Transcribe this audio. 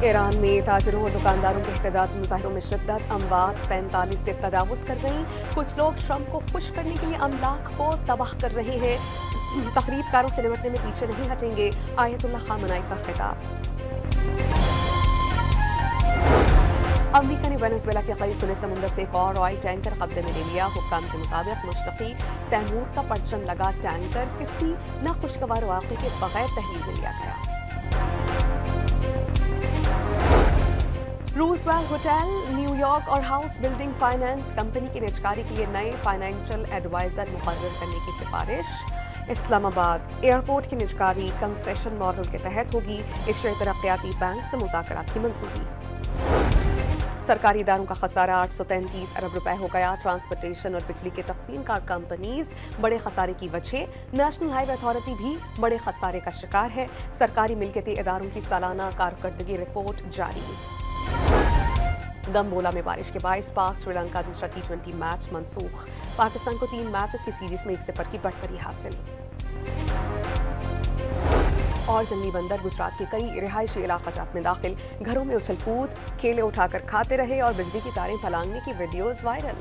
Iran में ताजरों और दुकानदारों के एहतजाजी मुजाहिरों में शिद्दत, अमवात 45 से तजावुज कर गई। कुछ लोग ट्रंप को खुश करने के लिए अमलाक को तबाह कर रहे हैं। तकरीबकारों से निपटने में पीछे नहीं हटेंगे, आयतुल्लाह खामनाई का खिताब। अमेरिका ने वेनेजुएला के करीब खुले समुद्र से एक और ऑयल टैंकर कब्जे में ले लिया। हुक्काम के मुताबिक मशरकी तैमूर का परचम लगा टैंकर किसी नाखुशगवार वाक़े के बगैर तहलील में लिया गया। रूजवेल्ट होटल न्यूयॉर्क और हाउस बिल्डिंग फाइनेंस कंपनी की निजकारी के लिए नए फाइनेंशियल एडवाइजर मुकर्रर करने की सिफारिश। इस्लामाबाद एयरपोर्ट की निजकारी कंसेशन मॉडल के तहत होगी। एशियाई तरक्याती बैंक से मुज़ाकरात की मंजूरी। सरकारी इदारों का खसारा 833 अरब रुपए हो गया। ट्रांसपोर्टेशन और बिजली के तकसीम कार कंपनीज बड़े खसारे की वजह। नेशनल हाईवे अथॉरिटी भी बड़े खसारे का शिकार है। सरकारी मिल्कियती इदारों की सालाना कारकर्दगी रिपोर्ट जारी। गम्बोला में बारिश के बायस पाक श्रीलंका दूसरा T20 मैच मनसूख। पाकिस्तान को 3 मैचेस की सीरीज में 1-0 की बढ़तरी हासिल। और जंगली बंदर गुजरात के कई रिहायशी इलाकाजात में दाखिल। घरों में उछल कूद, केले उठाकर खाते रहे और बिजली की तारें फलांगने की वीडियोज वायरल।